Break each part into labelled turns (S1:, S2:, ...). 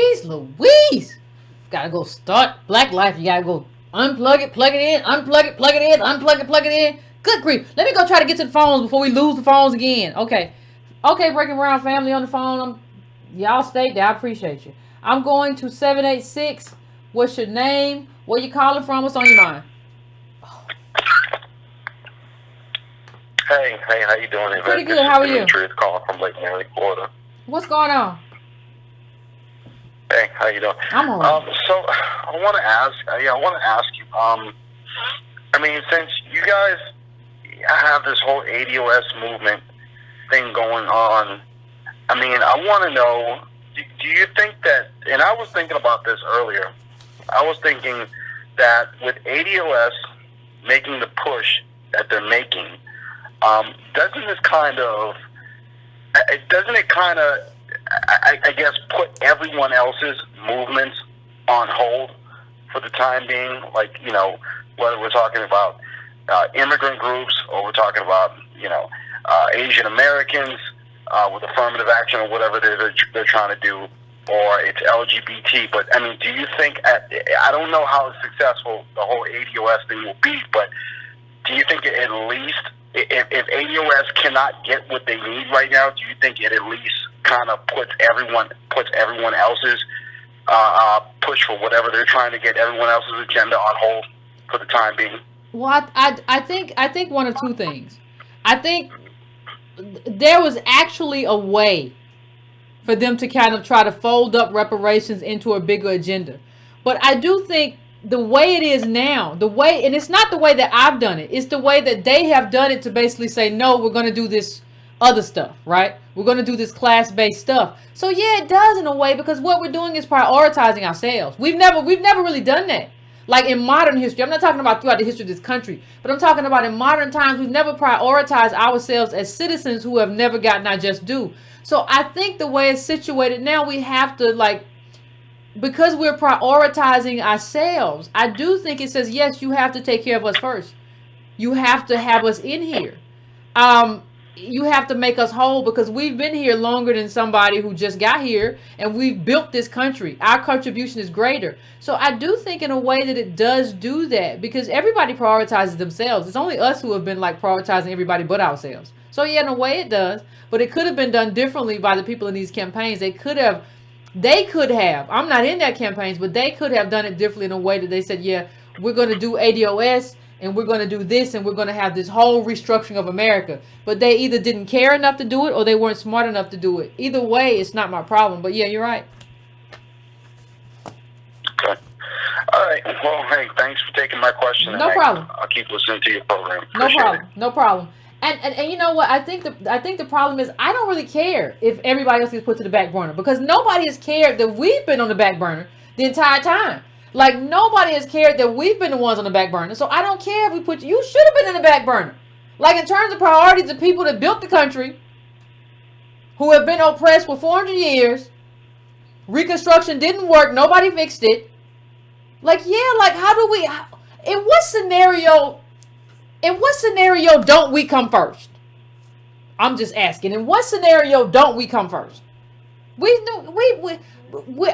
S1: Jeez Louise. Gotta go start Black Life. You gotta go unplug it, plug it in, unplug it, plug it in, unplug it, plug it in. Good grief. Let me go try to get to the phones before we lose the phones again. Okay. Okay, Breaking Brown family on the phone. Y'all stay there. I appreciate you. I'm going to 786. What's your name? Where you calling from? What's on your mind?
S2: Hey, how you doing, Yvette?
S1: Pretty good. How are you?
S2: Demetrius calling from Lake Mary, Florida.
S1: What's going on?
S2: Hey, how you doing?
S1: I'm alright.
S2: So I want to ask. You. I mean, since you guys have this whole ADOS movement thing going on, I mean, I want to know. Do you think that? And I was thinking about this earlier. I was thinking that with ADOS making the push that they're making, doesn't it kind of, I guess, put everyone else's movements on hold for the time being? Like, you know, whether we're talking about immigrant groups or we're talking about, you know, Asian Americans with affirmative action or whatever they're trying to do, or it's LGBT. But, I mean, do you think, I don't know how successful the whole ADOS thing will be, but do you think at least, if ADOS cannot get what they need right now, do you think it at least kind of puts everyone else's push for whatever they're trying to get, everyone else's agenda on hold for the time being?
S1: Well, I think one of two things. I think there was actually a way for them to kind of try to fold up reparations into a bigger agenda. But I do think the way it is now, and it's not the way that I've done it, it's the way that they have done it to basically say, no, we're going to do this other stuff, right? We're going to do this class-based stuff. So yeah, it does in a way, because what we're doing is prioritizing ourselves. We've never really done that. Like in modern history, I'm not talking about throughout the history of this country, but I'm talking about in modern times, we've never prioritized ourselves as citizens who have never gotten our just due. So I think the way it's situated now, we have to, because we're prioritizing ourselves, I do think it says, yes, you have to take care of us first. You have to have us in here. You have to make us whole, because we've been here longer than somebody who just got here, and we've built this country. Our contribution is greater. So I do think in a way that it does do that, because everybody prioritizes themselves. It's only us who have been prioritizing everybody but ourselves. So yeah, in a way it does, but it could have been done differently by the people in these campaigns. They could have, I'm not in their campaigns, but they could have done it differently in a way that they said, yeah, we're going to do ADOS, and we're going to do this, and we're going to have this whole restructuring of America. But they either didn't care enough to do it, or they weren't smart enough to do it. Either way, it's not my problem. But yeah, you're right.
S2: Okay. All right. Well, hey, thanks for taking my question.
S1: No problem.
S2: I'll keep listening to your program.
S1: No problem. No problem. And you know what? I think the problem is, I don't really care if everybody else gets put to the back burner, because nobody has cared that we've been on the back burner the entire time. Like, nobody has cared that we've been the ones on the back burner. So I don't care if we put you should have been in the back burner. Like, in terms of priorities, the people that built the country, who have been oppressed for 400 years, Reconstruction didn't work, nobody fixed it. Like, yeah, like, how do we, in what scenario don't we come first? I'm just asking. In what scenario don't we come first? We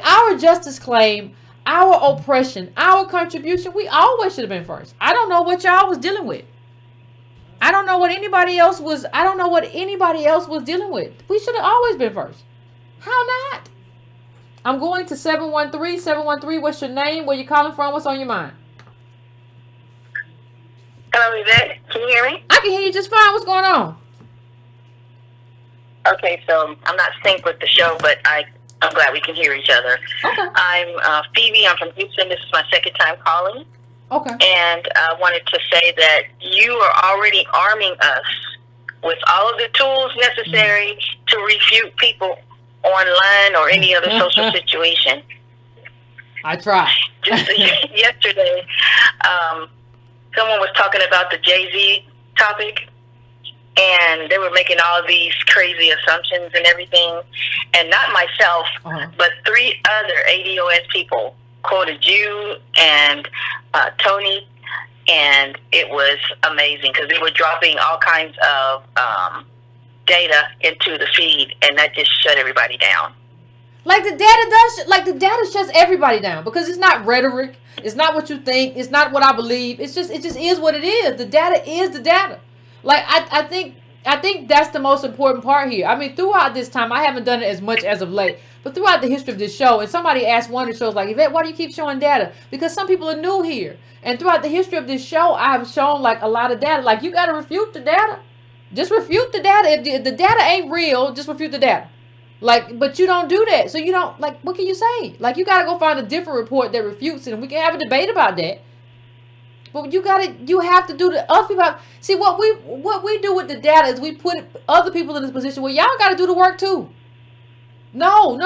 S1: our justice claim, our oppression, our contribution, we always should have been first. I don't know what y'all was dealing with. I don't know what anybody else was dealing with. We should have always been first. How not? I'm going to 713. 713, what's your name? Where you calling from? What's on your mind?
S3: Hello, Yvette. Can you hear me?
S1: I can hear you just fine. What's going on?
S3: Okay, so I'm not synced with the show, but I'm glad we can hear each other.
S1: Okay.
S3: I'm Phoebe. I'm from Houston. This is my second time calling.
S1: Okay.
S3: And I wanted to say that you are already arming us with all of the tools necessary to refute people online or any other social situation.
S1: I try.
S3: Just yesterday, someone was talking about the Jay-Z topic, and they were making all these crazy assumptions and everything. And not myself, but 3 other ADOS people quoted you and Tony, and it was amazing because they were dropping all kinds of data into the feed, and that just shut everybody down.
S1: Like the data does, like the data shuts everybody down because it's not rhetoric. It's not what you think. It's not what I believe. It just is what it is. The data is the data. Like I think that's the most important part here. I mean, throughout this time, I haven't done it as much as of late, but throughout the history of this show, and somebody asked one of the shows, like, Yvette, why do you keep showing data? Because some people are new here. And throughout the history of this show, I have shown like a lot of data. Like, you got to refute the data. Just refute the data. If the data ain't real, just refute the data. Like, but you don't do that. So you don't, like, what can you say? Like, you got to go find a different report that refutes it, and we can have a debate about that. But you have to do the other people. See, what we do with the data is we put other people in this position where y'all got to do the work too. No.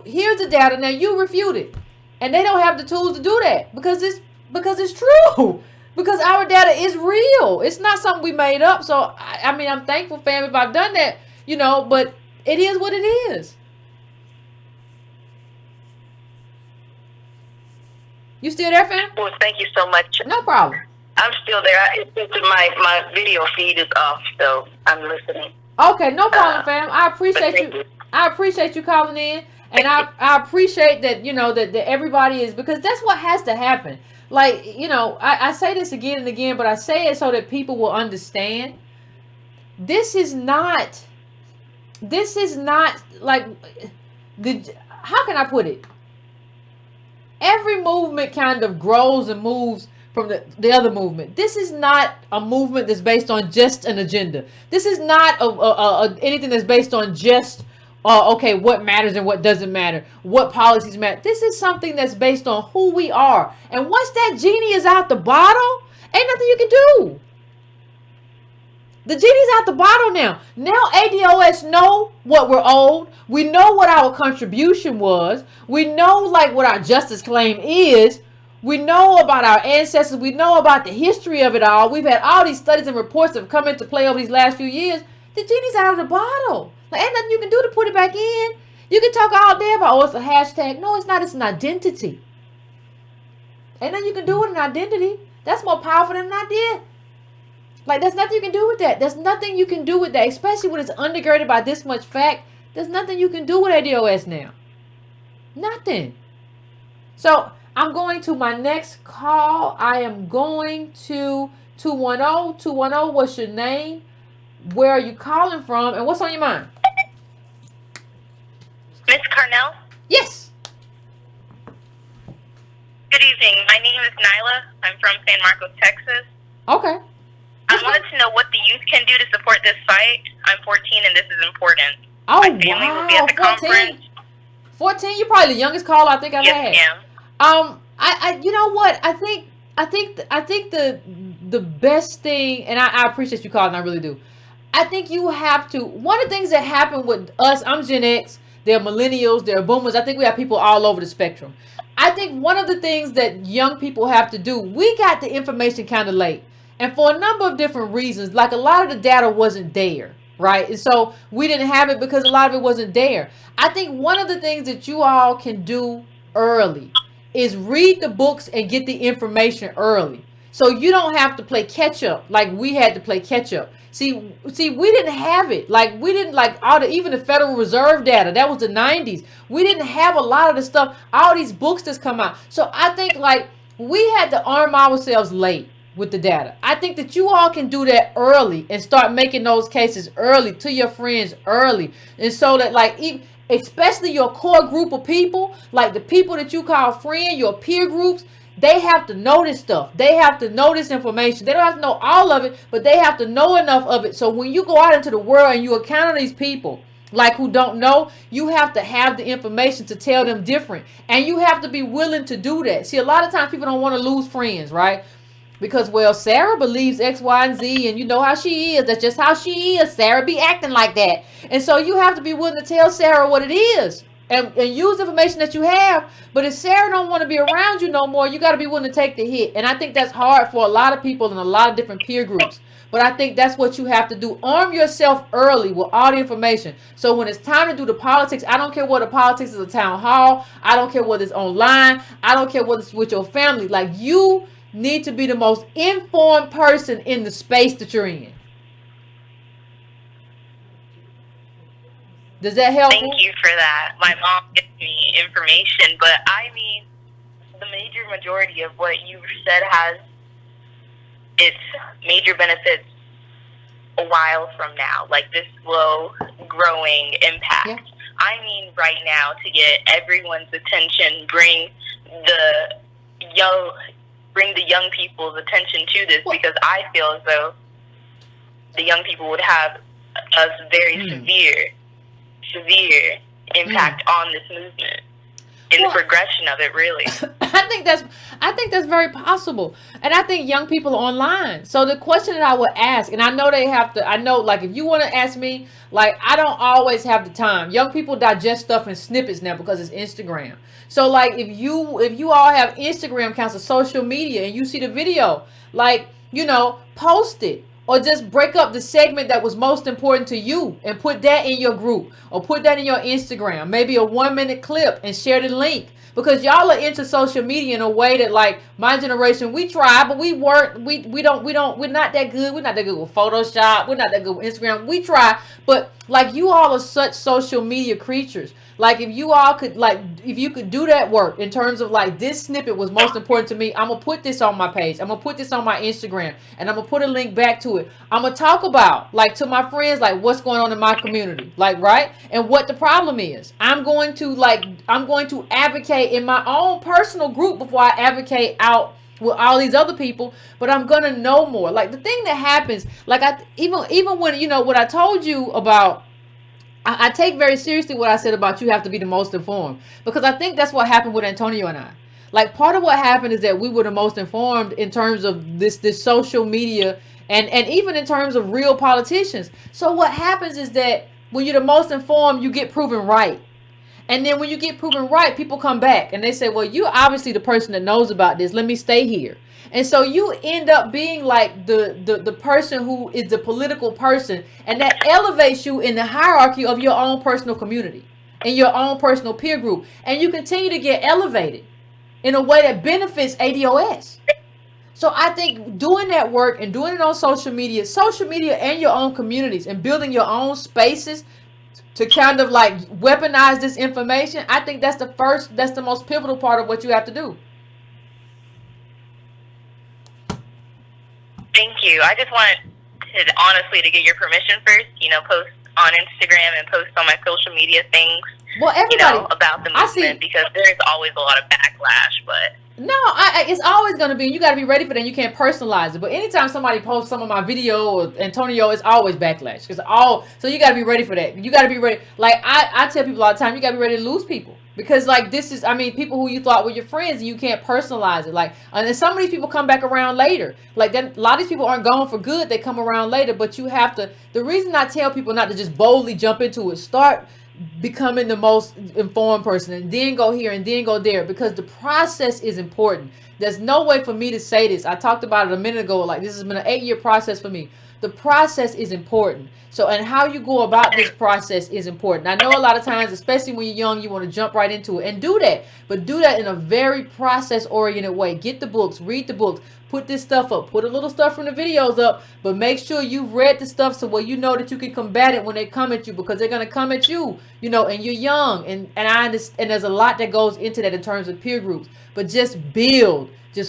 S1: Here's the data. Now you refute it. And they don't have the tools to do that because it's true. Because our data is real. It's not something we made up. So, I mean, I'm thankful, fam, if I've done that, but it is what it is. You still there, fam?
S3: Well, thank you so much.
S1: No problem.
S3: I'm still there. It's just my video feed is off, so I'm listening.
S1: Okay, no problem, fam. I appreciate you. I appreciate you calling in. And I appreciate that, that everybody is, because that's what has to happen. Like, I say this again and again, but I say it so that people will understand. This is not like how can I put it? Every movement kind of grows and moves from the other movement. This is not a movement that's based on just an agenda. This is not anything that's based on just okay, what matters and what doesn't matter, what policies matter. This is something that's based on who we are. And once that genie is out the bottle, ain't nothing you can do. The genie's out the bottle now. Now ADOS know what we're owed. We know what our contribution was. We know like what our justice claim is. We know about our ancestors. We know about the history of it all. We've had all these studies and reports that have come into play over these last few years. The genie's out of the bottle. Like, ain't nothing you can do to put it back in. You can talk all day about, it's a hashtag. No, it's not. It's an identity. Ain't nothing you can do with an identity. That's more powerful than an idea. Like, there's nothing you can do with that. There's nothing you can do with that, especially when it's undergirded by this much fact. There's nothing you can do with ADOS now. Nothing. So, I'm going to my next call. I am going to 210. 210, what's your name? Where are you calling from? And what's on your mind?
S3: Miss Carnell?
S1: Yes.
S3: Good evening. My name is Nyla. I'm from San Marcos, Texas.
S1: Okay.
S3: I wanted to know what the youth can do to support this fight. I'm 14 and this is important.
S1: Oh,
S3: my family will be at the
S1: 14.
S3: conference.
S1: 14, you're probably the youngest caller I think I've had.
S3: Yes, ma'am.
S1: I you know what? I think the best thing, and I appreciate you calling, I really do. I think you have to, one of the things that happened with us, I'm Gen X, there are millennials, there are boomers. I think we have people all over the spectrum. I think one of the things that young people have to do, we got the information kind of late. And for a number of different reasons, like a lot of the data wasn't there, right? And so we didn't have it because a lot of it wasn't there. I think one of the things that you all can do early is read the books and get the information early. So you don't have to play catch up like we had to play catch up. See, we didn't have it. Like, we didn't, like, even the Federal Reserve data, that was the 90s. We didn't have a lot of the stuff, all these books that's come out. So I think, like, we had to arm ourselves late with the data. I think that you all can do that early and start making those cases early to your friends early. And so that, like, especially your core group of people, like the people that you call friend, your peer groups, they have to know this stuff. They have to know this information. They don't have to know all of it, but they have to know enough of it. So when you go out into the world and you encounter these people, like, who don't know, you have to have the information to tell them different. And you have to be willing to do that. See, a lot of times people don't want to lose friends, right? Because, well, Sarah believes X, Y, and Z, and you know how she is. That's just how she is. Sarah be acting like that. And so you have to be willing to tell Sarah what it is. And use information that you have. But if Sarah don't want to be around you no more, you got to be willing to take the hit. And I think that's hard for a lot of people in a lot of different peer groups. But I think that's what you have to do. Arm yourself early with all the information. So when it's time to do the politics, I don't care what the politics is, a town hall. I don't care whether it's online. I don't care whether it's with your family. Like, you need to be the most informed person in the space that you're in. Does that help?
S3: Thank you for that. My mom gives me information, but I mean, the major majority of what you said has its major benefits a while from now, like this slow growing impact.
S1: Yeah.
S3: I mean, right now, to get everyone's attention, the young bring the young people's attention to this, because I feel as though the young people would have a very severe impact on this movement in the progression of it, really.
S1: I think that's very possible. And I think young people are online. So the question that I would ask, and I know they have to, I know, like, if you want to ask me, like, I don't always have the time. Young people digest stuff in snippets now because it's Instagram. So, like, if you all have Instagram accounts of social media and you see the video, like, you know, post it. Or just break up the segment that was most important to you and put that in your group. Or put that in your Instagram. Maybe a 1-minute clip and share the link. Because y'all are into social media in a way that, like, my generation, we try, but we're not that good. We're not that good with Photoshop. We're not that good with Instagram. We try, but, like, you all are such social media creatures. Like, if you all could, like, if you could do that work in terms of, like, this snippet was most important to me, I'm going to put this on my page. I'm going to put this on my Instagram. And I'm going to put a link back to it. I'm going to talk about, like, to my friends, like, what's going on in my community. Like, right? And what the problem is. I'm going to advocate in my own personal group before I advocate out with all these other people, but I'm gonna know more. Like, the thing that happens, like, even when, you know, what I told you about, I take very seriously what I said about you have to be the most informed, because I think that's what happened with Antonio and I. Like, part of what happened is that we were the most informed in terms of this social media and even in terms of real politicians. So what happens is that when you're the most informed, you get proven right. And then when you get proven right, people come back and they say, well, you're obviously the person that knows about this. Let me stay here. And so you end up being like the person who is the political person. And that elevates you in the hierarchy of your own personal community and your own personal peer group. And you continue to get elevated in a way that benefits ADOS. So I think doing that work and doing it on social media and your own communities and building your own spaces to kind of like weaponize this information, I think that's the most pivotal part of what you have to do.
S3: Thank you. I just wanted to honestly to get your permission first, you know, post on Instagram and post on my social media things,
S1: well, everybody,
S3: you know, about the movement, because there's always a lot of backlash, but
S1: no, it's always going to be, you got to be ready for that. You can't personalize it. But anytime somebody posts some of my video or Antonio, it's always backlash. So you got to be ready for that. You got to be ready. Like, I tell people all the time, you got to be ready to lose people. Because, like, this is, I mean, people who you thought were your friends, and you can't personalize it. Like, and then some of these people come back around later. Like, then a lot of these people aren't gone for good. They come around later. But you have to, the reason I tell people not to just boldly jump into it, start becoming the most informed person and then go here and then go there, because the process is important. There's no way for me to say this. I talked about it a minute ago. Like, this has been an 8-year process for me. The process is important. So, and how you go about this process is important. I know a lot of times, especially when you're young, you want to jump right into it and do that, but do that in a very process oriented way. Get the books, read the books, put this stuff up, put a little stuff from the videos up, but make sure you've read the stuff so well, you know that you can combat it when they come at you, because they're going to come at you, you know, and you're young. And I understand, and there's a lot that goes into that in terms of peer groups, but just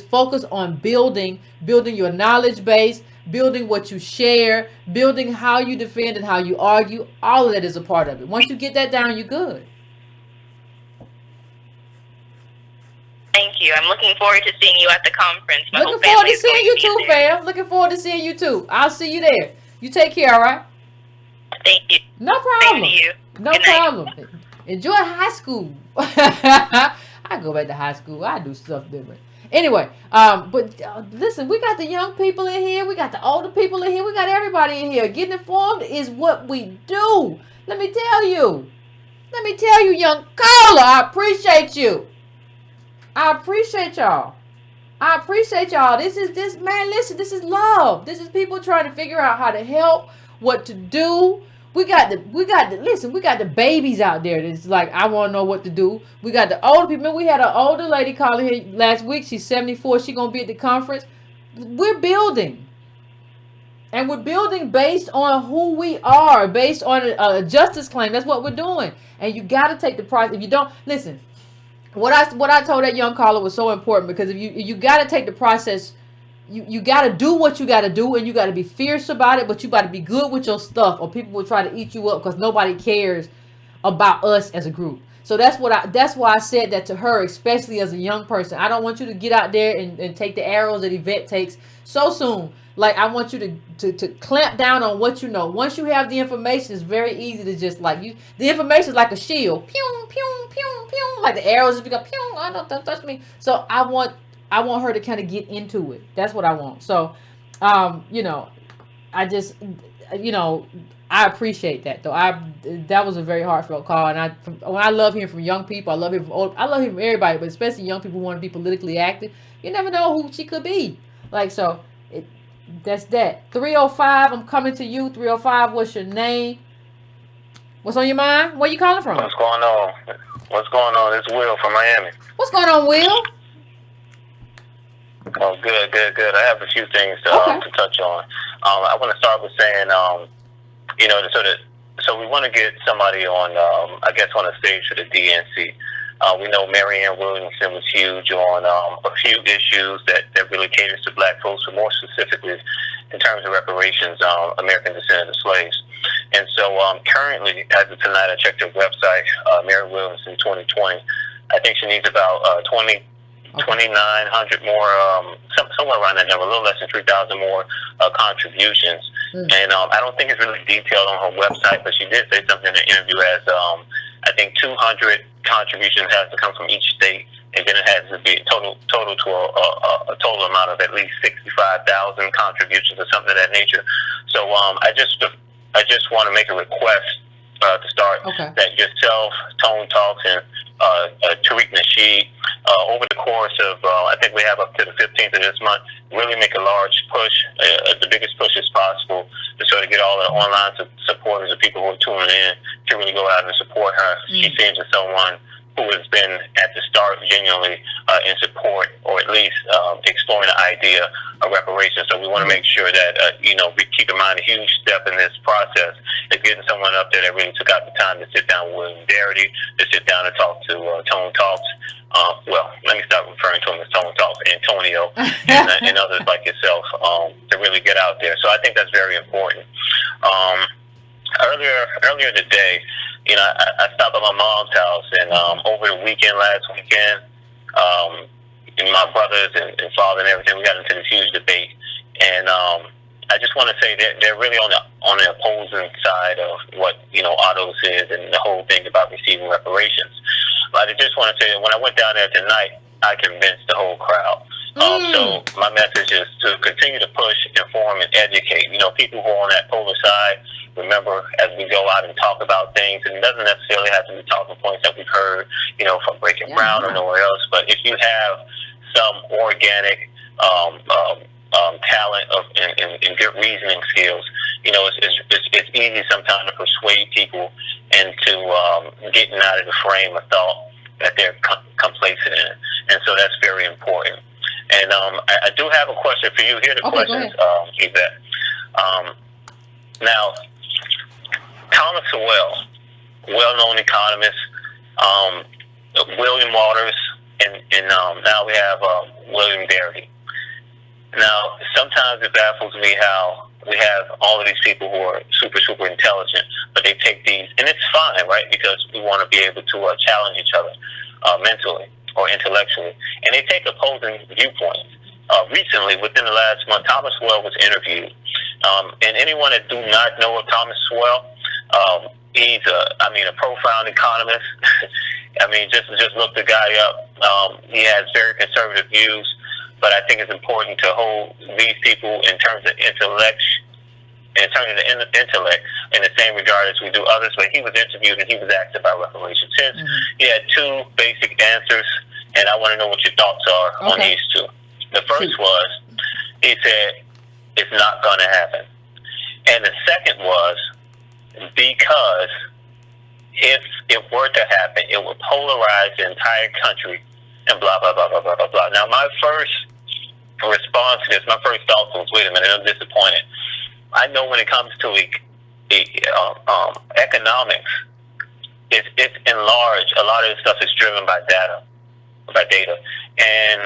S1: focus on building your knowledge base, building what you share, building how you defend and how you argue. All of that is a part of it. Once you get that down, you're good.
S3: Thank you. I'm looking forward to seeing you at the conference.
S1: Looking forward to seeing you too, fam. Looking forward to seeing you too. I'll see you there. You take care, all right?
S3: Thank you.
S1: No problem.
S3: Thank you.
S1: No problem. Enjoy high school. I go back to high school. I do stuff different. Anyway, but listen, we got the young people in here. We got the older people in here. We got everybody in here. Getting informed is what we do. Let me tell you, young caller, I appreciate you. I appreciate y'all. Man, listen, this is love. This is people trying to figure out how to help, what to do. We got the babies out there that's like, I want to know what to do. We got the older people. We had an older lady calling here last week. She's 74. She's going to be at the conference. We're building. And we're building based on who we are, based on a justice claim. That's what we're doing. And you got to take the price. If you don't listen, what I told that young caller was so important, because if you got to take the process. You got to do what you got to do, and you got to be fierce about it, but you got to be good with your stuff, or people will try to eat you up because nobody cares about us as a group. So that's why I said that to her, especially as a young person. I don't want you to get out there and take the arrows that Yvette takes so soon. Like, I want you to clamp down on what you know. Once you have the information, it's very easy to just like you. The information is like a shield. Pew, pew, pew, pew. Like the arrows just become pew. I don't touch me. So I want her to kind of get into it. That's what I want. So, I just, I appreciate that though. That was a very heartfelt call, and when I love hearing from young people, I love hearing from old, I love hearing from everybody, but especially young people who want to be politically active. You never know who she could be. Like, so, that's that. 305, I'm coming to you. 305, what's your name? What's on your mind? Where you calling from?
S4: What's going on? What's going on? It's Will from Miami.
S1: What's going on, Will?
S4: Oh, good. I have a few things to touch on. I want to start with saying, so we want to get somebody on, I guess, on a stage for the DNC. We know Marianne Williamson was huge on a few issues that really caters to black folks, but more specifically in terms of reparations, American descendants of slaves. And so currently, as of tonight, I checked her website, Mary Williamson 2020. I think she needs about 2,900 more, somewhere around that number, a little less than 3,000 more contributions. And I don't think it's really detailed on her website, but she did say something in the interview as I think 200 contributions has to come from each state, and then it has to be total to a total amount of at least 65,000 contributions or something of that nature. So I just want to make a request to start that yourself, Tone Talks, and Tariq Nasheed, over the course of, I think we have up to the 15th of this month, really make a large push, the biggest push as possible, to sort of get all the online supporters, the people who are tuning in, to really go out and support her. She seems as someone who has been at the start genuinely in support, or at least exploring the idea of reparations. So we want to make sure that, we keep in mind a huge step in this process is getting someone up there that really took out the time to sit down with William Darity, to sit down and talk to Tone Talks. Well, let me start referring to him as Tone Talks, Antonio, and others like yourself, to really get out there. So I think that's very important. Earlier today, I stopped at my mom's house, and over the last weekend, and my brothers and father and everything, we got into this huge debate. And I just want to say that they're really on the opposing side of what autos is and the whole thing about receiving reparations. But I just want to say that when I went down there tonight, I convinced the whole crowd. So my message is to continue to push, inform, and educate. People who are on that polar side, remember, as we go out and talk about things, and it doesn't necessarily have to be talking points that we've heard, from Breaking Brown or nowhere else, but if you have some organic talent and good reasoning skills, it's easy sometimes to persuade people into getting out of the frame of thought that they're complacent in. And so that's very important. And I do have a question for you. Here are the questions, Yvette. Now, Thomas Sowell, well-known economist, William Waters, and now we have William Darity. Now, sometimes it baffles me how we have all of these people who are super, super intelligent, but they take these, and it's fine, right, because we want to be able to challenge each other mentally or intellectually, and they take opposing viewpoints. Recently, within the last month, Thomas Sowell was interviewed, and anyone that do not know of Thomas Sowell, he's a profound economist. Just look the guy up. He has very conservative views, but I think it's important to hold these people in terms of intellect, in the same regard as we do others. But he was interviewed and he was asked about reparations. He had two basic answers, and I want to know what your thoughts are on these two. The first was, he said, it's not going to happen. And the second was, because if it were to happen, it would polarize the entire country and blah, blah, blah, blah, blah, blah, blah. Now, my first response to this, my first thought was, wait a minute, I'm disappointed. I know when it comes to economics, it's enlarged. A lot of this stuff is driven by data, and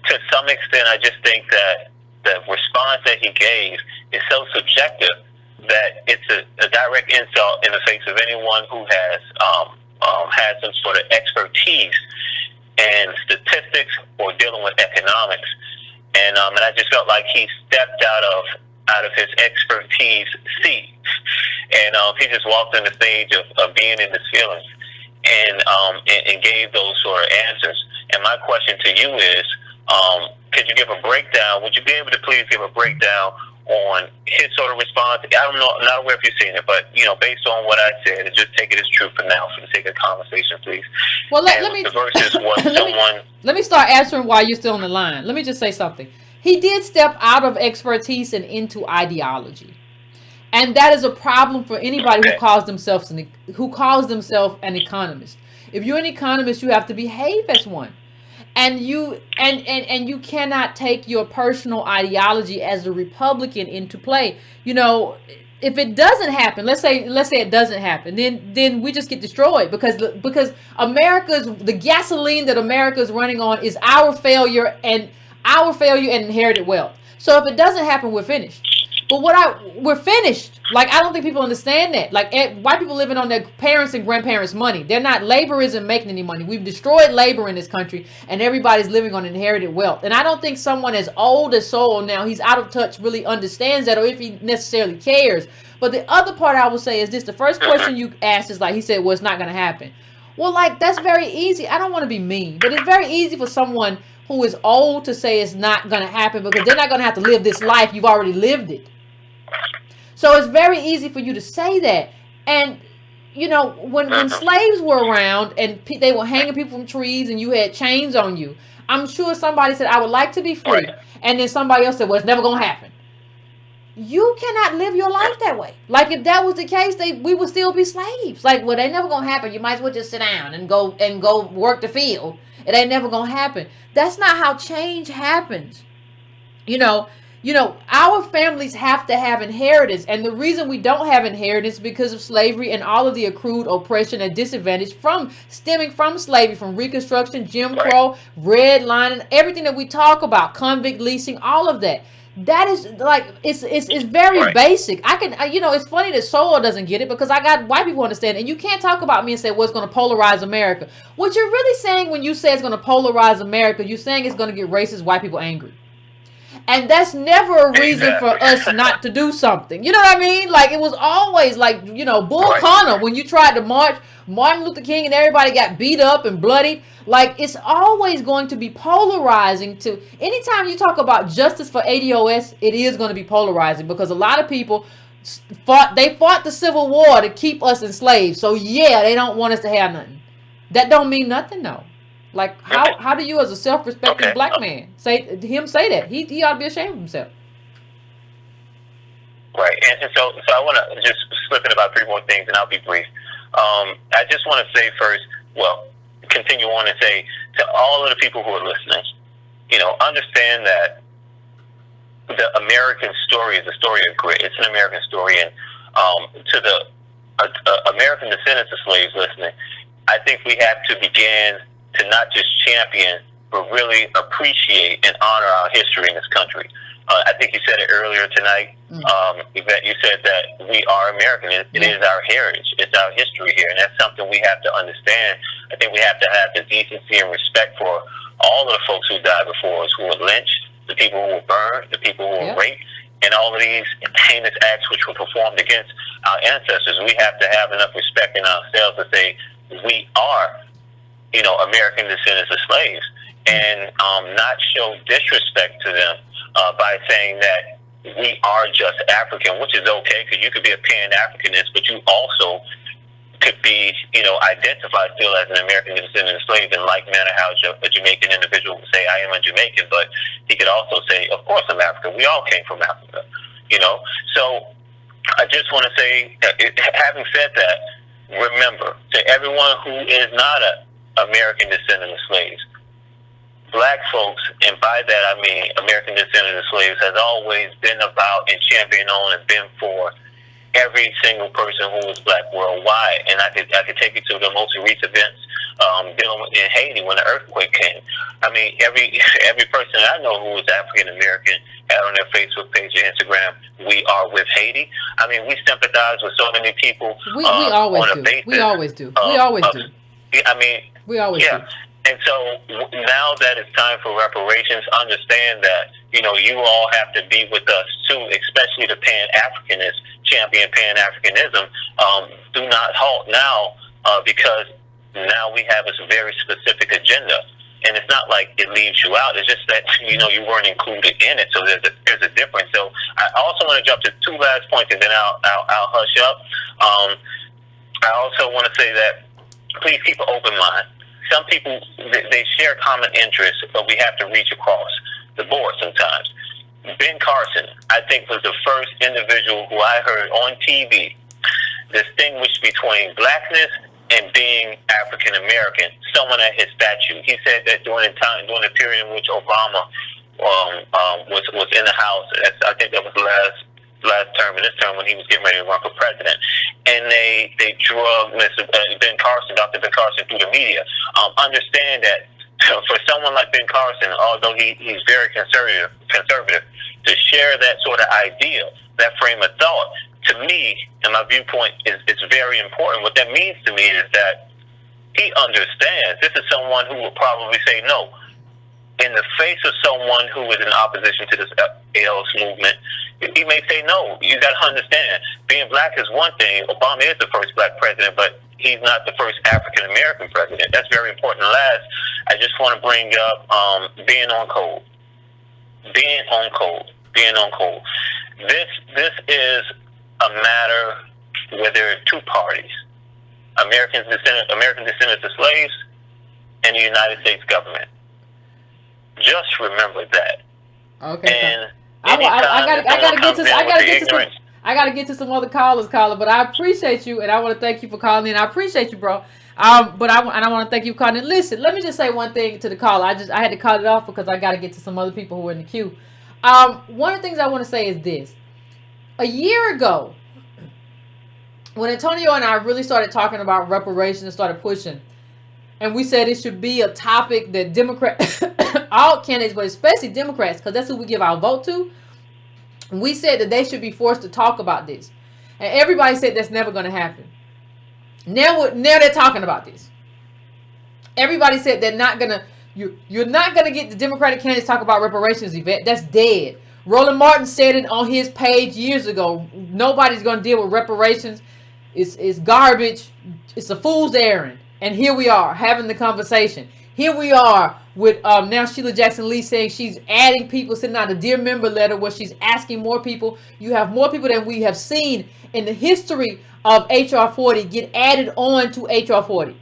S4: to some extent, I just think that the response that he gave is so subjective that it's a direct insult in the face of anyone who has had some sort of expertise in statistics or dealing with economics, and I just felt like he stepped out of his expertise seat, and he just walked on the stage of being in his feelings, and gave those sort of answers. And my question to you is, could you give a breakdown? Would you be able to please give a breakdown on his sort of response? I don't know, I'm not aware if you've seen it, but based on what I said, and just take it as true for now, for the sake of conversation, please.
S1: Well, let me
S4: versus what
S1: let me start answering while you're still on the line. Let me just say something. He did step out of expertise and into ideology, and that is a problem for anybody who calls themselves an economist. If you're an economist, you have to behave as one. And you cannot take your personal ideology as a Republican into play. If it doesn't happen, let's say it doesn't happen, then we just get destroyed because the gasoline that America is running on is our failure and inherited wealth. So if it doesn't happen, we're finished. But we're finished. Like, I don't think people understand that. Like, white people living on their parents' and grandparents' money. Labor isn't making any money. We've destroyed labor in this country, and everybody's living on inherited wealth. And I don't think someone as old as Sowell now, he's out of touch, really understands that, or if he necessarily cares. But the other part I will say is this: the first question you asked is, like, he said, well, it's not going to happen. Well, like, that's very easy. I don't want to be mean, but it's very easy for someone who is old to say it's not going to happen, because they're not going to have to live this life. You've already lived it. So it's very easy for you to say that. And, when slaves were around and they were hanging people from trees and you had chains on you, I'm sure somebody said, I would like to be free. Right. And then somebody else said, well, it's never going to happen. You cannot live your life that way. Like, if that was the case, we would still be slaves. Like, well, they never going to happen. You might as well just sit down and go work the field. It ain't never going to happen. That's not how change happens. Our families have to have inheritance. And the reason we don't have inheritance is because of slavery and all of the accrued oppression and disadvantage stemming from slavery, from Reconstruction, Jim Crow, redlining, everything that we talk about, convict leasing, all of that. That is, like, it's very basic. It's funny that Sowell doesn't get it, because I got white people understand. And you can't talk about me and say, well, it's going to polarize America. What you're really saying when you say it's going to polarize America, you're saying it's going to get racist white people angry. And that's never a reason for us not to do something. You know what I mean? Like, it was always like, Bull Connor, when you tried to march, Martin Luther King and everybody got beat up and bloodied. Like, it's always going to be polarizing. Anytime you talk about justice for ADOS, it is going to be polarizing, because a lot of people fought the Civil War to keep us enslaved. So yeah, they don't want us to have nothing. That don't mean nothing, though. Like, how do you, as a self-respecting black man, say that? He ought to be ashamed of himself.
S4: Right. And so I want to just slip in about 3 more things, and I'll be brief. I just want to say first, continue on and say to all of the people who are listening, understand that the American story is a story of grit. It's an American story. And to the American descendants of slaves listening, I think we have to begin to not just champion, but really appreciate and honor our history in this country. I think you said it earlier tonight, Yvette. You said that we are American. It is our heritage. It's our history here, and that's something we have to understand. I think we have to have the decency and respect for all of the folks who died before us, who were lynched, the people who were burned, the people who were raped, and all of these heinous acts which were performed against our ancestors. We have to have enough respect in ourselves to say we are, American descendants of slaves, and not show disrespect to them by saying that we are just African, which is okay, because you could be a Pan-Africanist, but you also could be, identified still as an American descendant of slaves, in like manner how a Jamaican individual would say, I am a Jamaican, but he could also say, of course I'm African. We all came from Africa, So I just want to say, having said that, remember, to everyone who is not an American descendant of slaves, black folks, and by that I mean American descendants of slaves, has always been about and championed on and been for every single person who was black worldwide. And I could take you to the most recent events dealing with in Haiti when the earthquake came. I mean, every person I know who was African American had on their Facebook page or Instagram, "We are with Haiti." I mean, we sympathize with so many people.
S1: We always
S4: on a
S1: do.
S4: basis
S1: We always do. We always do.
S4: I mean,
S1: We always do.
S4: And so now that it's time for reparations, understand that, you know, you all have to be with us too, especially the Pan-Africanists, champion Pan-Africanism. Do not halt now because now we have a very specific agenda. And it's not like it leaves you out. It's just that, you know, you weren't included in it. So there's a difference. So I also want to jump to two last points, and then I'll hush up. I also want to say that please keep an open mind. Some people, they share common interests, but we have to reach across the board sometimes. Ben Carson, I think, was the first individual who I heard on TV distinguish between blackness and being African American. Someone at his statue. He said that during the period in which Obama was in the House, I think that was last term, and this term when he was getting ready to run for president, and they drug Ben Carson, Dr. Ben Carson, through the media. Understand that for someone like Ben Carson, although he's very conservative, to share that sort of idea, that frame of thought, to me, and my viewpoint is very important. What that means to me is that he understands. This is someone who will probably say no. In the face of someone who is in opposition to this ALS movement, he may say no. You got to understand, being black is one thing. Obama is the first black president, but he's not the first African American president. That's very important. And last, I just want to bring up being on code. Being on code. This is a matter where there are two parties: American descendants of slaves and the United States government. Just remember that.
S1: Okay.
S4: And
S1: I gotta get to some other callers, but I appreciate you, and I want to thank you for calling in. I appreciate you, bro. But I want to thank you for calling in. Listen, let me just say one thing to the caller. I had to cut it off because I got to get to some other people who are in the queue. One of the things I want to say is this: a year ago, when Antonio and I really started talking about reparations and started pushing, and we said it should be a topic that Democrats, all candidates, but especially Democrats, because that's who we give our vote to, we said that they should be forced to talk about this. And everybody said that's never going to happen. Now they're talking about this. Everybody said they're not going to, you're not going to get the Democratic candidates talk about reparations, Yvette. That's dead. Roland Martin said it on his page years ago. Nobody's going to deal with reparations. It's garbage. It's a fool's errand. And here we are having the conversation. Here we are with now Sheila Jackson Lee saying she's adding people, sending out a Dear Member letter where she's asking more people. You have more people than we have seen in the history of H.R. 40 get added on to H.R. 40.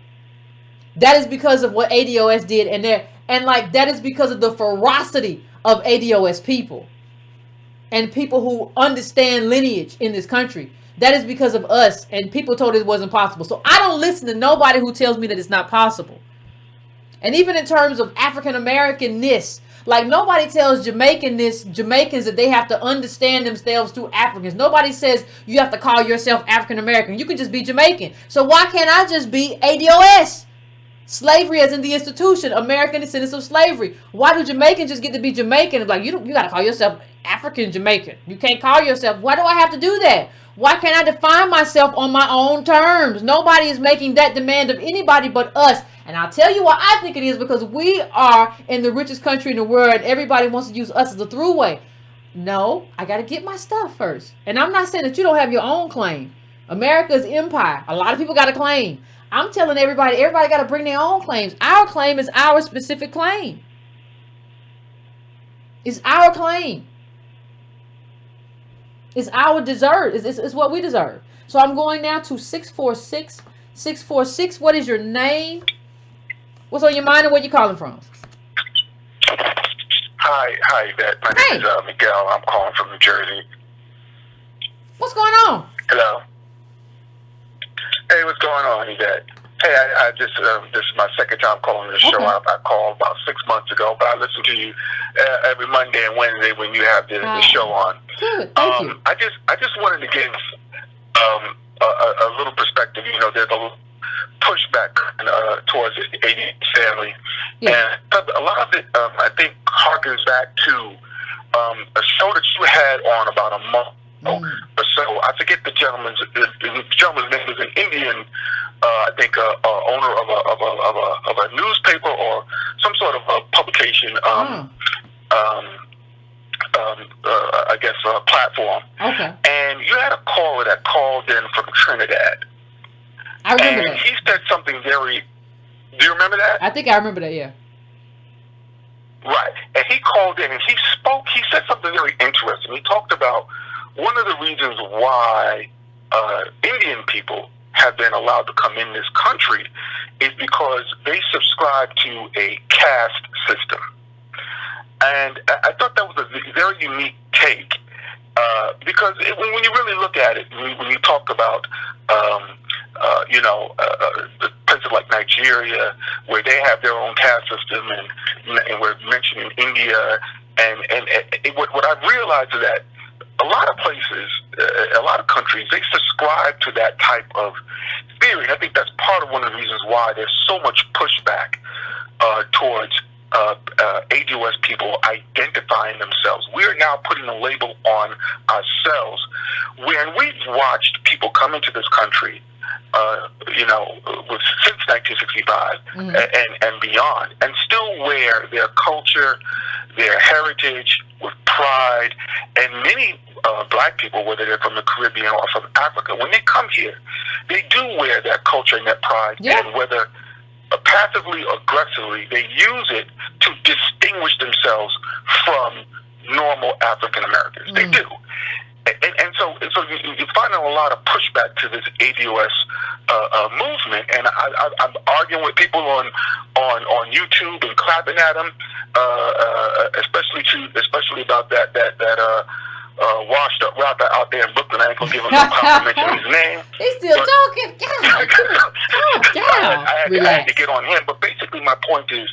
S1: That is because of what ADOS did, and that is because of the ferocity of ADOS people and people who understand lineage in this country. That is because of us, and people told us it wasn't possible. So I don't listen to nobody who tells me that it's not possible. And even in terms of African Americanness, like nobody tells Jamaicans that they have to understand themselves through Africans. Nobody says you have to call yourself African American. You can just be Jamaican. So why can't I just be ADOS? Slavery as in the institution, American descendants of slavery. Why do Jamaicans just get to be Jamaican? Like you got to call yourself African Jamaican. You can't call yourself. Why do I have to do that? Why can't I define myself on my own terms? Nobody is making that demand of anybody but us. And I'll tell you why I think it is, because we are in the richest country in the world and everybody wants to use us as a throughway. No, I got to get my stuff first. And I'm not saying that you don't have your own claim. America's empire. A lot of people got a claim. I'm telling everybody got to bring their own claims. Our claim is our specific claim. It's our claim. It's our deserve. It's what we deserve. So I'm going now to 646. 646. What is your name? What's on your mind and where you calling from?
S2: Hi, Yvette. My name is Miguel. I'm calling from New Jersey.
S1: What's going on?
S2: Hello. Hey, what's going on, Yvette? Hey, I just this is my second time calling this show. I called about 6 months ago, but I listen to you every Monday and Wednesday when you have the show on.
S1: Good, thank you.
S2: I just wanted to give a little perspective. You know, there's a little pushback towards the 80 family, and a lot of it, I think, harkens back to a show that you had on about a month or so. I forget the gentleman's name. Was an Indian, I think, owner of a newspaper or some sort of a publication. I guess platform. Okay. And you had a caller that called in from Trinidad.
S1: I remember that.
S2: And he said something very. Do you remember that?
S1: I think I remember that. Yeah.
S2: Right. And he called in and he spoke. He said something very interesting. He talked about one of the reasons why Indian people have been allowed to come in this country is because they subscribe to a caste system. And I thought that was a very unique take because when you really look at it, when you talk about, the places like Nigeria, where they have their own caste system, and we're mentioning India, and what I've realized is that a lot of places, a lot of countries, they subscribe to that type of theory. And I think that's part of one of the reasons why there's so much pushback towards ADOS people identifying themselves. We are now putting a label on ourselves when we've watched people come into this country, since 1965 and beyond, and still wear their culture, their heritage with pride. And many black people, whether they're from the Caribbean or from Africa, when they come here, they do wear that culture and that pride. Yeah. And whether passively or aggressively, they use it to distinguish themselves from normal African Americans. They do. And so you're finding a lot of pushback to this ADOS movement, and I'm arguing with people on YouTube and clapping at them, especially about that washed up rapper out there in Brooklyn. I ain't gonna give him no compliment on his name.
S1: He's still talking. God, calm down.
S2: I had to get on him, but basically my point is,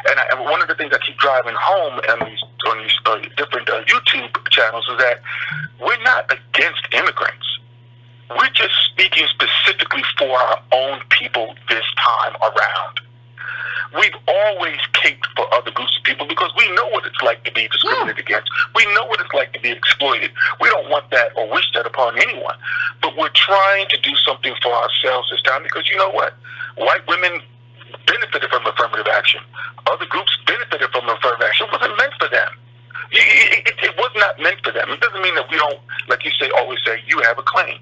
S2: and one of the things I keep driving home on these different YouTube channels is that we're not against immigrants. We're just speaking specifically for our own people this time around. We've always caped for other groups of people because we know what it's like to be discriminated against. We know what it's like to be exploited. We don't want that or wish that upon anyone. But we're trying to do something for ourselves this time because you know what? White women benefited from affirmative action. Other groups benefited from affirmative action. It wasn't meant for them. It was not meant for them. It doesn't mean that we don't, like you say, always say, you have a claim.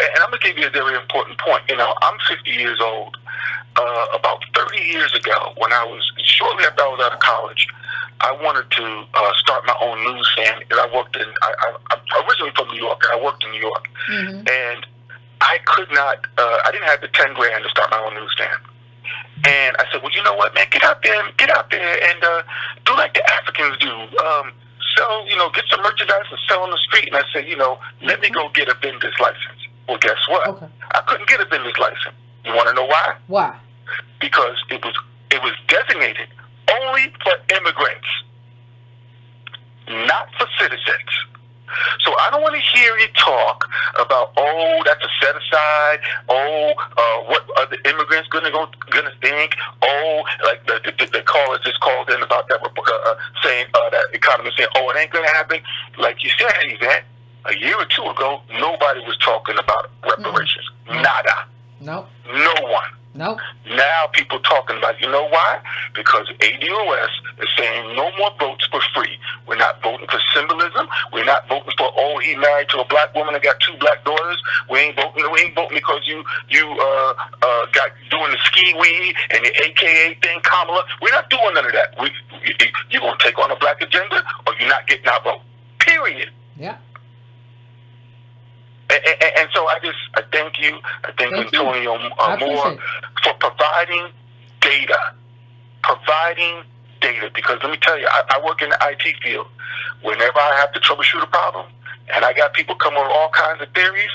S2: And I'm going to give you a very important point. I'm 50 years old. About 30 years ago, shortly after I was out of college, I wanted to start my own newsstand. And I'm originally from New York, and I worked in New York. And I could not, I didn't have the 10 grand to start my own newsstand. And I said, well, you know what, man, get out there and do like the Africans do. Sell, get some merchandise and sell on the street. And I said, let me go get a vendor's license. Well, guess what? Okay. I couldn't get a vendor's license. You want to know why?
S1: Why?
S2: Because it was designated only for immigrants, not for citizens. So I don't want to hear you talk about, that's a set aside. What are the immigrants gonna think? Like the caller just called in about that, saying that economist saying, it ain't gonna happen. Like you said, Yvette, a year or two ago, nobody was talking about reparations. Nada.
S1: Nope.
S2: No one.
S1: Nope.
S2: Now people talking about, you know why? Because ADOS is saying no more votes for free. We're not voting for symbolism. We're not voting for, he married to a black woman and got 2 black daughters. We ain't voting because you got doing the ski weed and the AKA thing, Kamala. We're not doing none of that. You're going to take on a black agenda or you're not getting our vote. Period.
S1: Yeah.
S2: And so I thank you. I thank Antonio Moore for providing data. Because let me tell you, I work in the IT field. Whenever I have to troubleshoot a problem, and I got people come with all kinds of theories,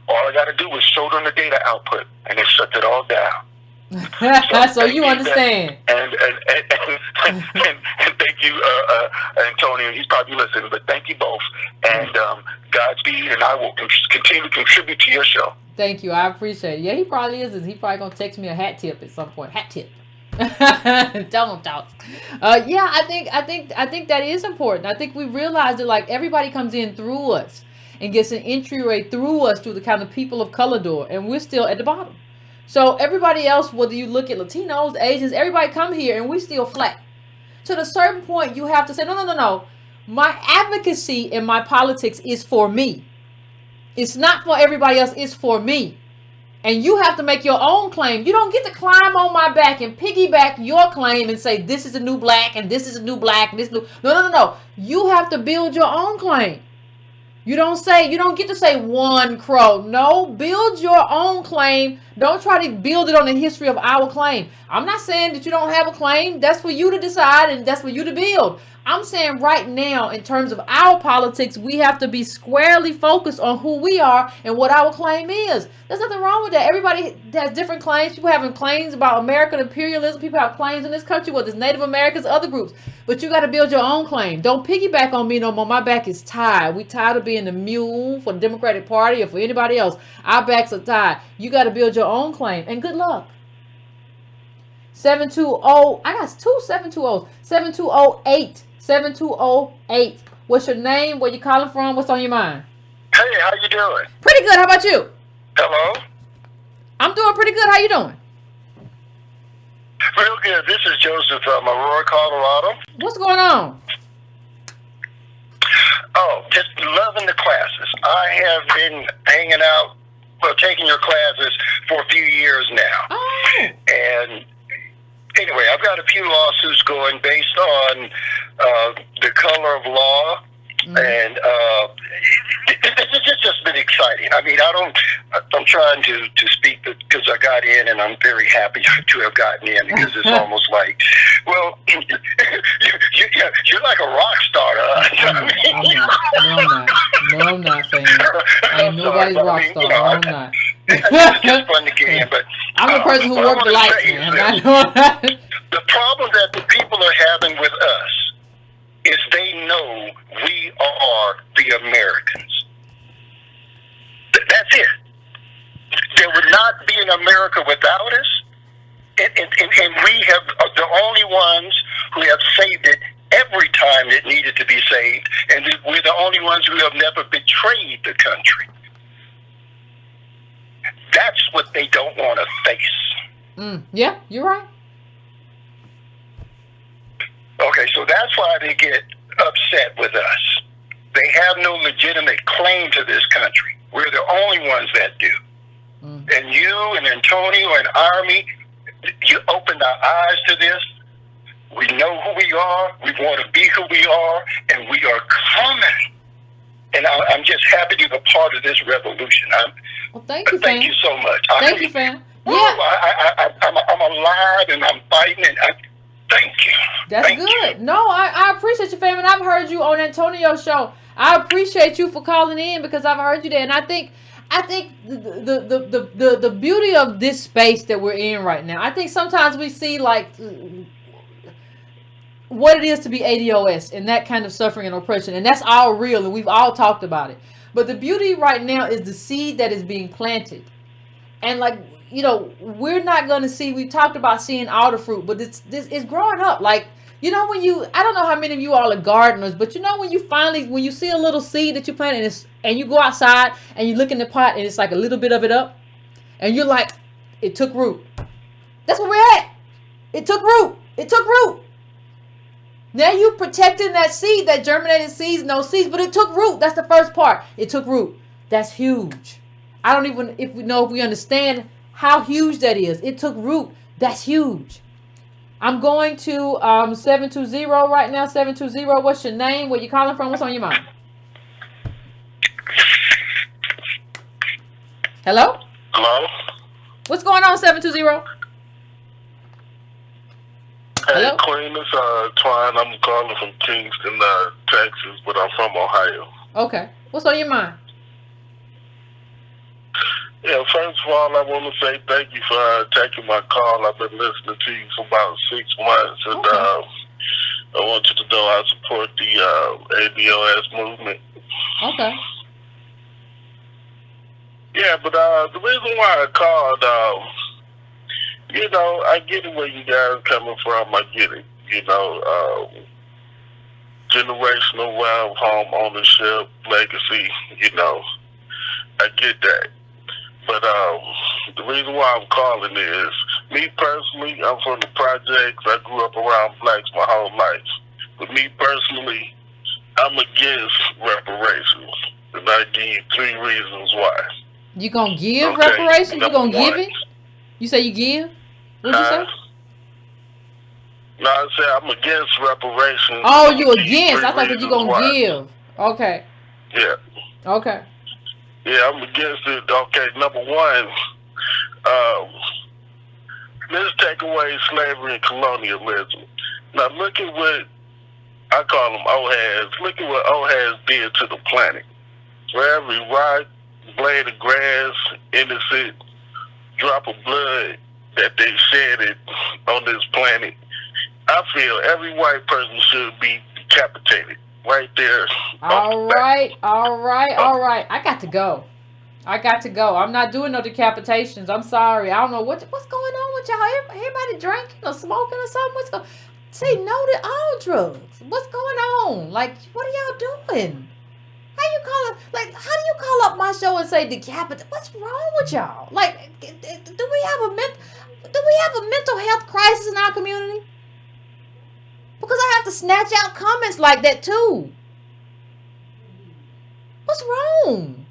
S2: all I got to do is show them the data output, and it shuts it all down.
S1: So you understand.
S2: And thank you, Antonio. He's probably listening, but thank you both. And Godspeed, and I will continue to contribute to your show.
S1: Thank you. I appreciate it. Yeah, he probably is. He probably gonna text me a hat tip at some point. Hat tip. Tell him thoughts. Yeah, I think that is important. I think we realize that like everybody comes in through us and gets an entryway through us through the kind of people of color door, and we're still at the bottom. So everybody else, whether you look at Latinos, Asians, everybody come here and we still flat. To a certain point, you have to say, no. My advocacy in my politics is for me. It's not for everybody else. It's for me. And you have to make your own claim. You don't get to climb on my back and piggyback your claim and say, this is a new black and this is a new black. And this new. No. You have to build your own claim. You don't get to say one crow. No, build your own claim. Don't try to build it on the history of our claim. I'm not saying that you don't have a claim. That's for you to decide and that's for you to build. I'm saying right now, in terms of our politics, we have to be squarely focused on who we are and what our claim is. There's nothing wrong with that. Everybody has different claims. People having claims about American imperialism. People have claims in this country, whether it's Native Americans, other groups. But you got to build your own claim. Don't piggyback on me no more. My back is tied. We tired of being the mule for the Democratic Party or for anybody else. Our backs are tied. You got to build your own claim. And good luck. 720. I got two 720s. 7208. 7208. What's your name? Where you calling from? What's on your mind?
S2: Hey, how you doing?
S1: Pretty good. How about you?
S2: Hello?
S1: I'm doing pretty good. How you doing?
S2: Real good. This is Joseph from Aurora, Colorado.
S1: What's going on?
S2: Oh, just loving the classes. I have been hanging out, taking your classes for a few years now.
S1: Oh.
S2: And anyway, I've got a few lawsuits going based on the color of law, and it's just been exciting. I mean, I'm trying to speak because I got in, and I'm very happy to have gotten in because it's almost like, well, you're like a rock star to us.
S1: I'm not, fam. I ain't nobody's rock star. No, I'm not.
S2: It's just fun to get in, but
S1: I'm the person who worked the lights, man. I know that.
S2: The problem that the people are having with us is they know we are the Americans. That's it. There would not be an America without us, and we are the only ones who have saved it every time it needed to be saved, and we're the only ones who have never betrayed the country. That's what they don't want to face.
S1: Yeah, you're right.
S2: Okay, so that's why they get upset with us. They have no legitimate claim to this country. We're the only ones that do. And you and Antonio and Army, you opened our eyes to this. We know who we are. We want to be who we are, and we are coming. And I'm just happy to be a part of this revolution.
S1: Well, thank you, fam.
S2: Thank you so much.
S1: Thank you, fam. Yeah.
S2: I'm alive, and I'm fighting, and thank you.
S1: That's
S2: thank
S1: good.
S2: You.
S1: No, I appreciate you, fam, and I've heard you on Antonio's show. I appreciate you for calling in because I've heard you there, and I think the beauty of this space that we're in right now. I think sometimes we see like what it is to be ADOS and that kind of suffering and oppression, and that's all real, and we've all talked about it. But the beauty right now is the seed that is being planted, and like, you know, we're not going to see. We talked about seeing all the fruit, but this is growing up. Like, you know, I don't know how many of you all are gardeners, but you know, when you see a little seed that you planted, and you go outside and you look in the pot and it's like a little bit of it up, and you're like, it took root. That's where we're at. It took root. It took root. Now you protecting that seed, that germinated seeds, no seeds, but it took root. That's the first part. It took root. That's huge. I don't even if we understand how huge that is. It took root. That's huge. I'm going to 720 right now. 720. What's your name? Where you calling from? What's on your mind? Hello?
S2: Hello?
S1: What's going on, 720?
S5: Hey,
S1: Hello?
S5: Queen, it's Twine. I'm calling from Kingston, Texas, but I'm from Ohio.
S1: Okay. What's on your mind?
S5: Yeah, first of all, I want to say thank you for taking my call. I've been listening to you for about 6 months, and
S1: Okay.
S5: I want you to know I support the ABOS movement.
S1: Okay.
S5: Yeah, but the reason why I called, I get it where you guys are coming from. I get it. Generational wealth, home ownership, legacy. I get that. But the reason why I'm calling is, me personally, I'm from the projects. I grew up around blacks my whole life. But me personally, I'm against reparations. And I give you 3 reasons why.
S1: You gonna give
S5: Okay,
S1: reparations? You
S5: number
S1: gonna give
S5: one.
S1: it? You say you give? What'd you say?
S5: No, I said I'm against reparations.
S1: Oh,
S5: I'm
S1: you
S5: gonna give you
S1: against?
S5: 3
S1: I thought you
S5: reasons
S1: gonna
S5: why.
S1: give. Okay.
S5: Yeah.
S1: Okay.
S5: Yeah, I'm against it. Okay, number one, let's take away slavery and colonialism. Now look at what I call them OHAs. Look at what OHAs did to the planet. For every rock, blade of grass, innocent drop of blood that they shedded on this planet, I feel every white person should be decapitated right there.
S1: All right. I got to go. I'm not doing no decapitations. I'm sorry. I don't know what's going on with y'all. Everybody drinking or smoking or something. What's going? Say no to all drugs. What's going on? Like, what are y'all doing? How you call it? Like, how do you call up my show and say decapitate? What's wrong with y'all? Like, do we have a mental health crisis in our community? Because I have to snatch out comments like that too. What's wrong?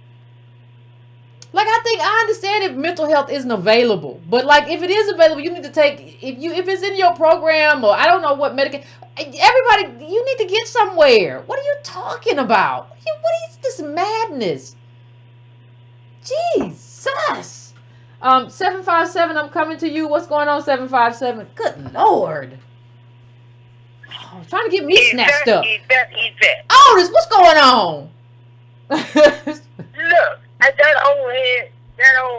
S1: Like, I understand if mental health isn't available, but like if it is available, you need to take if it's in your program, or I don't know what medication. Everybody, you need to get somewhere. What are you talking about? What is this madness? Jesus. 757. I'm coming to you. What's going on, 757? Good Lord. Oh, trying to get me snatched up.
S3: Yvette.
S1: Otis, what's going on?
S3: Look, that old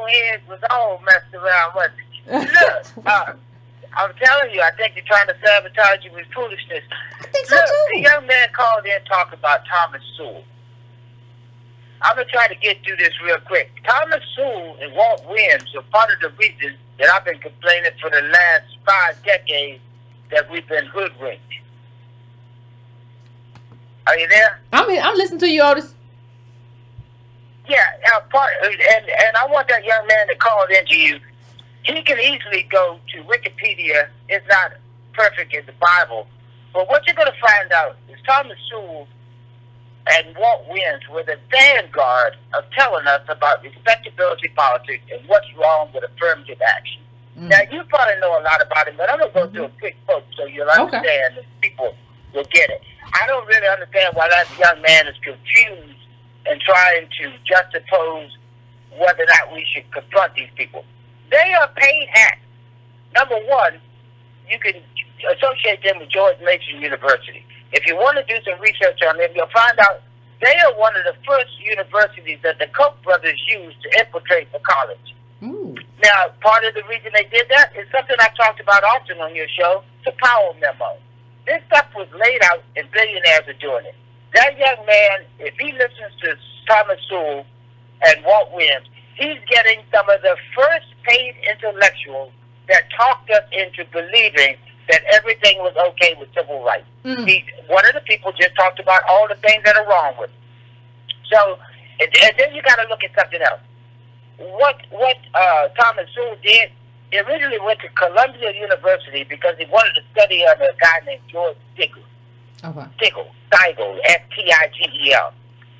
S3: head was all messed around, wasn't it? Look, I'm telling you, I think they're trying to sabotage you with foolishness.
S1: I think so
S3: Look,
S1: too.
S3: the young man called in and talked about Thomas Sowell. I'm going to try to get through this real quick. Thomas Sowell and Walt Williams are part of the reason that I've been complaining for the last 5 decades that we've been hoodwinked. Are you there?
S1: I'm listening to you, Otis.
S3: Yeah, and I want that young man to call into you. He can easily go to Wikipedia. It's not perfect in the Bible. But what you're going to find out is Thomas Sowell and Walt Williams were the vanguard of telling us about respectability politics and what's wrong with affirmative action. Now, you probably know a lot about it, but I'm going to go through a quick quote so you'll understand and people will get it. I don't really understand why that young man is confused and trying to juxtapose whether or not we should confront these people. They are paid hats. Number one, you can associate them with George Mason University. If you want to do some research on them, you'll find out they are one of the first universities that the Koch brothers used to infiltrate the college.
S1: Ooh.
S3: Now, part of the reason they did that is something I talked about often on your show, the Powell Memo. This stuff was laid out and billionaires are doing it. That young man, if he listens to Thomas Sowell and Walt Williams, he's getting some of the first paid intellectuals that talked us into believing that everything was okay with civil rights. One of the people just talked about all the things that are wrong with it. So, and then you got to look at something else. What Thomas Sowell did, he originally went to Columbia University because he wanted to study under a guy named George Stigl. Stigl, Stigl.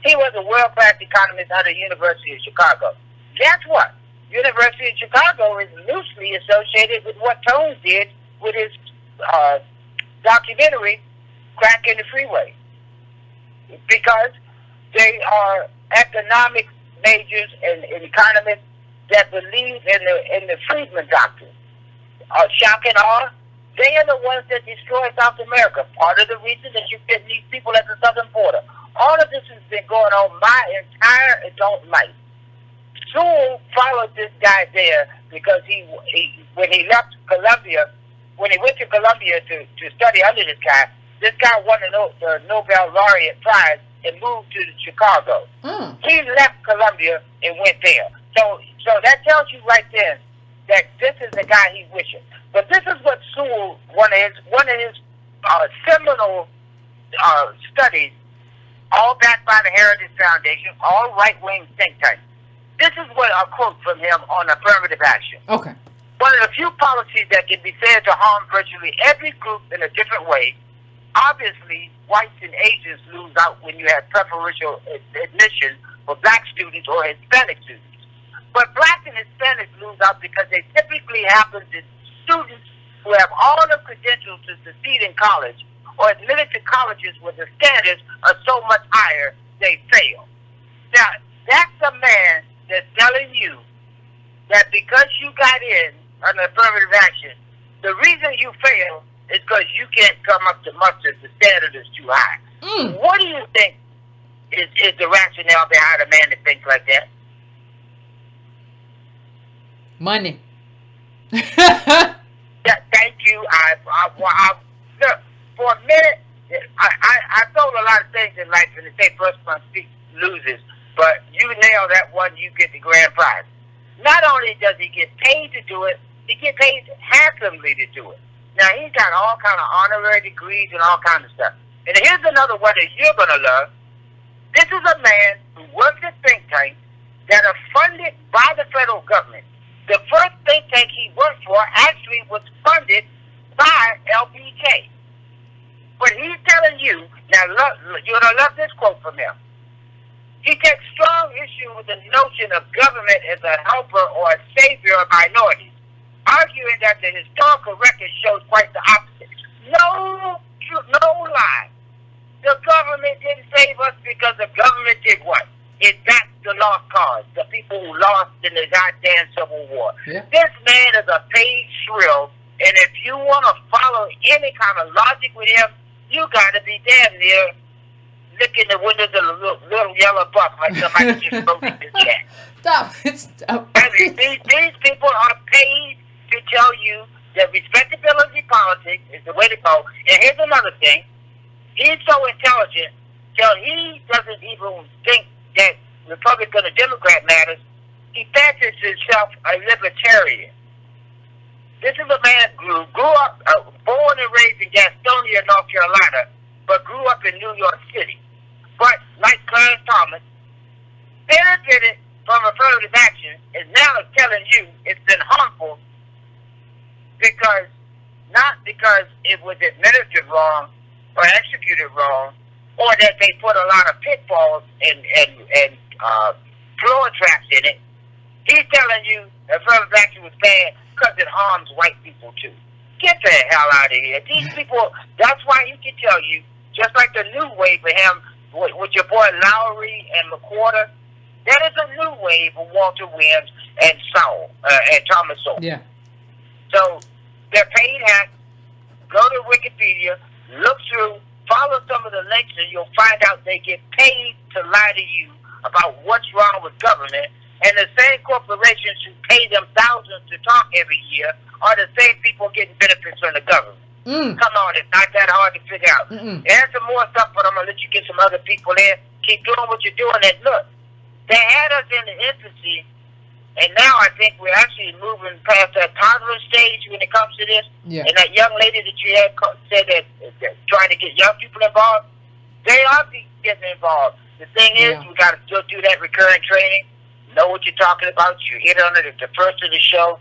S3: He was a world-class economist out of the University of Chicago. Guess what? University of Chicago is loosely associated with what Tone did with his documentary, Crack in the Freeway. Because they are economic majors and economists that believe in the Friedman doctrine. Shock and awe, they are the ones that destroy South America. Part of the reason that you get these people at the southern border. All of this has been going on my entire adult life.
S6: Sewell followed this guy there because when he left Columbia, when he went to Columbia to study under this guy won the Nobel laureate prize and moved to Chicago. He left Columbia and went there. So that tells you right then that this is the guy he's wishing. But this is what Sewell, one of his seminal studies, all backed by the Heritage Foundation, all right-wing think tanks. This is what a quote from him on affirmative action.
S1: Okay.
S6: One of the few policies that can be said to harm virtually every group in a different way. Obviously, whites and Asians lose out when you have preferential admission for black students or Hispanic students. But black and Hispanics lose out because they typically happen to students who have all the credentials to succeed in college or admitted to colleges where the standards are so much higher, they fail. Now, that's a man that's telling you that because you got in on affirmative action, the reason you fail is because you can't come up to mustard. The standard is too high. What do you think is the rationale behind a man that thinks like that?
S1: Money.
S6: Thank you. Look, for a minute, I told a lot of things in life, and they say first one speaks loses, but you nail that one, you get the grand prize. Not only does he get paid to do it, he gets paid handsomely to do it. Now, he's got all kind of honorary degrees and all kind of stuff. And here's another one that you're going to love. This is a man who works at think tanks that are funded by the federal government. The first think tank he worked for actually was funded by LBK. But he's telling you, now you're going to love this quote from him. He takes strong issue with the notion of government as a helper or a savior of minorities, arguing that the historical record shows quite the opposite. No lie. The government didn't save us because the government did what? It backed the lost cause, the people who lost in the goddamn Civil War.
S1: Yeah.
S6: This man is a paid shrill, and if you want to follow any kind of logic with him, you got to be damn near licking the windows of a little yellow buck like somebody just wrote in the chat.
S1: Stop it. Stop.
S6: I mean, these people are paid to tell you that respectability politics is the way to go. And here's another thing. He's so intelligent till he doesn't even think that Republican or Democrat matters. He fancies himself a libertarian. This is a man who grew up, born and raised in Gastonia, North Carolina, but grew up in New York City. But, like Clarence Thomas, benefited from affirmative action is now telling you it's been harmful not because it was administered wrong or executed wrong, or that they put a lot of pitfalls and floor traps in it. He's telling you affirmative action was bad because it harms white people too. Get the hell out of here. These people, that's why he can tell you, just like the new wave for him with your boy Lowry and McWhorter, that is a new wave of Walter Williams and Thomas Sowell.
S1: Yeah.
S6: So they're paid hacks. Go to Wikipedia, look through, follow some of the links, and you'll find out they get paid to lie to you about what's wrong with government. And the same corporations who pay them thousands to talk every year are the same people getting benefits from the government. Come on, it's not that hard to figure out. There's some more stuff, but I'm going to let you get some other people in. Keep doing what you're doing. And look, they had us in the infancy, and now I think we're actually moving past that toddler stage when it comes to this.
S1: Yeah.
S6: And that young lady that you had said that trying to get young people involved, they are getting involved. The thing is, we got to still do that recurring training. Know what you're talking about. You hit on it at the first of the show.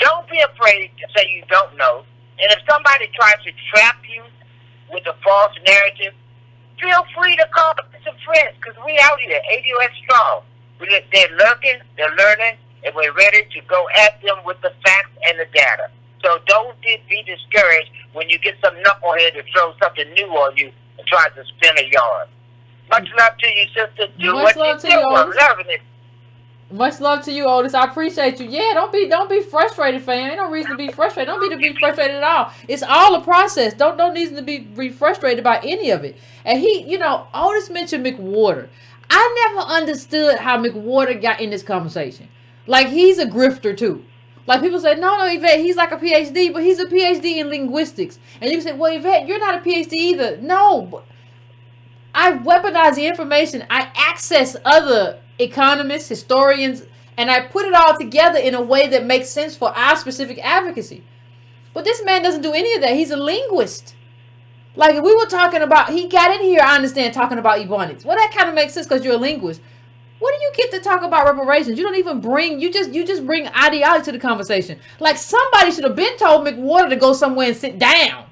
S6: Don't be afraid to say you don't know. And if somebody tries to trap you with a false narrative, feel free to call some friends, because we out here, ADOS strong. They're lurking, they're learning, and we're ready to go at them with the facts and the data. So don't be discouraged when you get some knucklehead to throw something new on you and try to spin a yarn. Much love to you, sister. Do
S1: Much
S6: what you
S1: love to
S6: do.
S1: you,
S6: I'm
S1: Otis.
S6: loving it.
S1: Much love to you, Otis. I appreciate you. Yeah, don't be frustrated, fam. Ain't no reason to be frustrated. Don't be frustrated at all. It's all a process. Don't reason to be frustrated by any of it. And he, Otis mentioned McWhorter. I never understood how McWhorter got in this conversation. Like, he's a grifter too. Like, people say, no, Yvette, he's like a PhD, but he's a PhD in linguistics. And you can say, well, Yvette, you're not a PhD either. No, but I weaponize the information. I access other economists, historians, and I put it all together in a way that makes sense for our specific advocacy. But this man doesn't do any of that. He's a linguist. Like, if we were talking about, he got in here, I understand, talking about Ebonics. Well, that kind of makes sense because you're a linguist. What do you get to talk about reparations? You don't even bring, you just bring ideology to the conversation. Like, somebody should have been told McWhorter to go somewhere and sit down.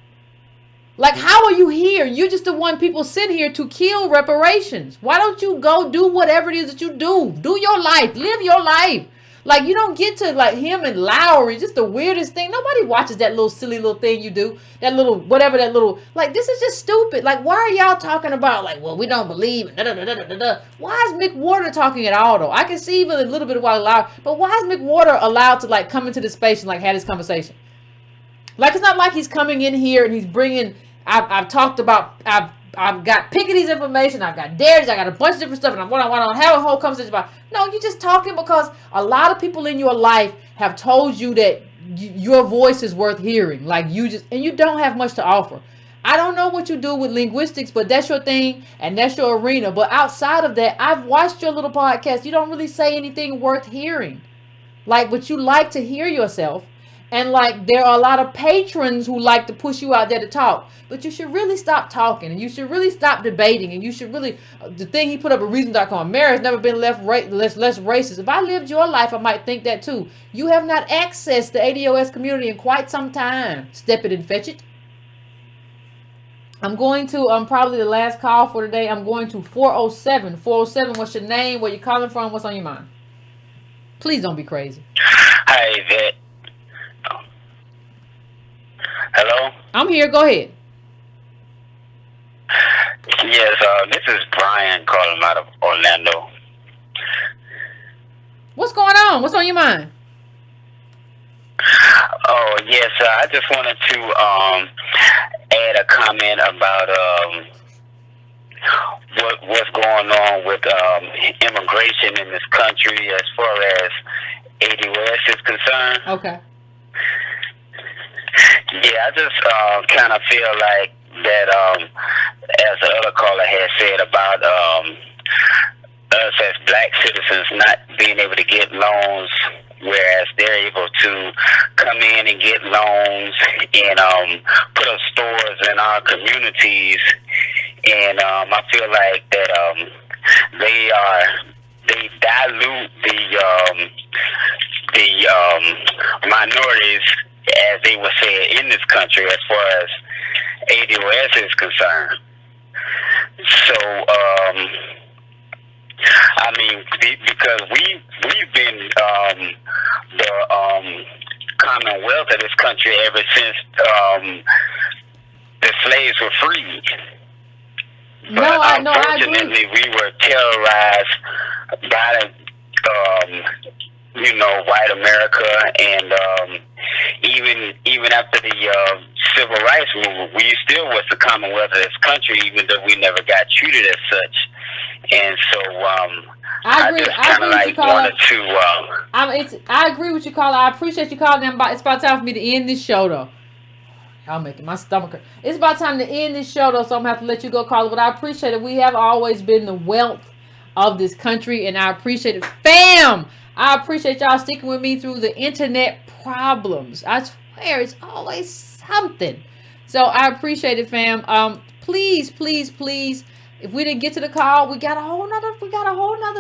S1: Like, how are you here? You're just the one people sent here to kill reparations. Why don't you go do whatever it is that you do? Do your life. Live your life. Like, you don't get to, like, him and Lowry, just the weirdest thing. Nobody watches that little silly little thing you do. That little, whatever that little, like, this is just stupid. Like, why are y'all talking about, like, well, we don't believe, da da da da da da. Why is McWhorter talking at all, though? I can see even a little bit of why Lowry, but why is McWhorter allowed to, like, come into the space and, like, have this conversation? Like, it's not like he's coming in here and he's bringing, I've talked about, I've got Pickety's information, I've got Darius, I got a bunch of different stuff, and I want to have a whole conversation about. No, you're just talking because a lot of people in your life have told you that your voice is worth hearing. Like, you just, and you don't have much to offer. I don't know what you do with linguistics, but that's your thing and that's your arena. But outside of that, I've watched your little podcast. You don't really say anything worth hearing. Like, but you like to hear yourself. And, like, there are a lot of patrons who like to push you out there to talk. But you should really stop talking. And you should really stop debating. And you should really, the thing he put up at Reason.com, America's never been less racist. If I lived your life, I might think that too. You have not accessed the ADOS community in quite some time. Step it and fetch it. I'm going to, probably the last call for today. I'm going to 407. 407, what's your name? Where you calling from? What's on your mind? Please don't be crazy.
S7: Hi, Yvette. Hello?
S1: I'm here. Go ahead.
S7: Yes, this is Brian calling out of Orlando.
S1: What's going on? What's on your mind?
S7: Oh, yes, I just wanted to add a comment about what's going on with immigration in this country as far as ADOS is concerned.
S1: Okay.
S7: Yeah, I just kind of feel like that, as the other caller had said about us as black citizens not being able to get loans, whereas they're able to come in and get loans and put up stores in our communities. And I feel like that they dilute the minorities, as they would say in this country, as far as ADOS is concerned. So, I mean, because we've been the commonwealth of this country ever since the slaves were freed. But unfortunately, we were terrorized by white America, and even after the civil rights movement, we still was the commonwealth of this country, even though we never got treated as such. And so I just kind of like wanted to.
S1: I agree with you, caller. I appreciate you calling. It's about time for me to end this show, though. I'm making my stomach hurt. It's about time to end this show, though, so I'm going to have to let you go, caller. But I appreciate it. We have always been the wealth of this country, and I appreciate it. Fam! I appreciate y'all sticking with me through the internet problems. I swear, it's always something. So I appreciate it, fam. Please, please, please. If we didn't get to the call, we got a whole nother.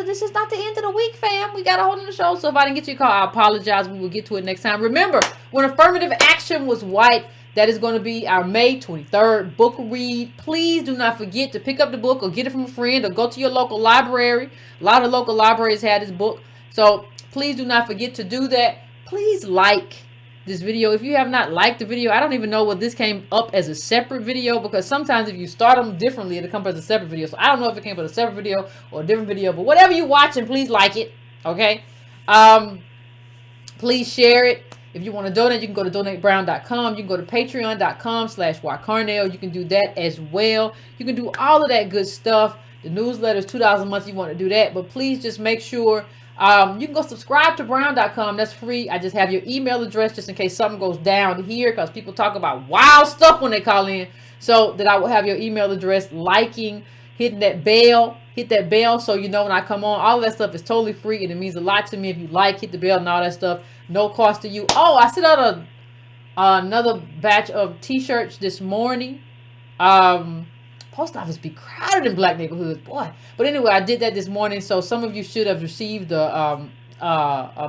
S1: This is not the end of the week, fam. We got a whole nother show. So if I didn't get to your call, I apologize. We will get to it next time. Remember, when affirmative action was white, that is going to be our May 23rd book read. Please do not forget to pick up the book or get it from a friend or go to your local library. A lot of local libraries had this book. So please do not forget to do that. Please like this video. If you have not liked the video, I don't even know what this came up as a separate video, because sometimes if you start them differently, it'll come up as a separate video. So I don't know if it came up as a separate video or a different video, but whatever you're watching, please like it. Okay. Please share it. If you want to donate, you can go to donatebrown.com. You can go to patreon.com/YCarnell. You can do that as well. You can do all of that good stuff. The newsletter is $2 a month. You want to do that, but please just make sure you can go subscribe to brown.com. That's free. I just have your email address just in case something goes down here, because people talk about wild stuff when they call in. So that I will have your email address, liking, hitting that bell. Hit that bell so you know when I come on. All of that stuff is totally free, and it means a lot to me if you like, hit the bell, and all that stuff. No cost to you. Oh, I sent out another batch of t-shirts this morning. Post office be crowded in black neighborhoods, boy. But anyway, I did that this morning, so some of you should have received a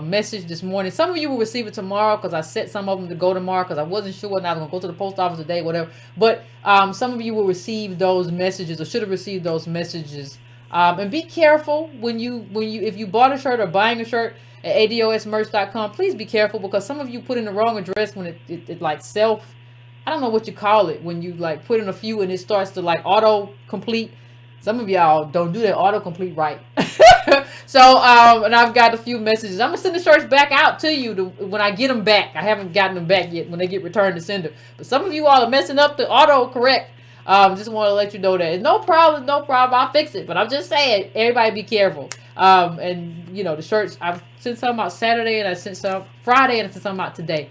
S1: message this morning. Some of you will receive it tomorrow, because I set some of them to go tomorrow, because I wasn't sure whether I was going to go to the post office today, whatever. But some of you will receive those messages, or should have received those messages. And be careful if you bought a shirt or buying a shirt at adosmerch.com. Please be careful, because some of you put in the wrong address when it like I don't know what you call it, when you like put in a few and it starts to like auto complete. Some of y'all don't do that auto complete right. So and I've got a few messages. I'm gonna send the shirts back out to you when I get them back. I haven't gotten them back yet when they get returned to sender. But some of you all are messing up the auto correct. Just want to let you know that. No problem. I'll fix it. But I'm just saying, everybody be careful. And you know, the shirts, I sent some out Saturday, and I sent some Friday, and I sent some out today.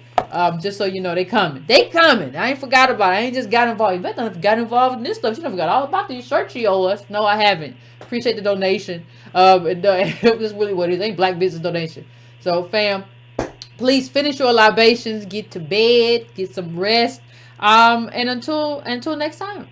S1: Just so you know, they coming. I ain't forgot about it. I ain't just got involved. Yvette done got involved in this stuff. She done forgot all about these shirts she owe us. No, I haven't. Appreciate the donation. It was really what it is. Ain't black business donation. So fam, please finish your libations, get to bed, get some rest. And until next time.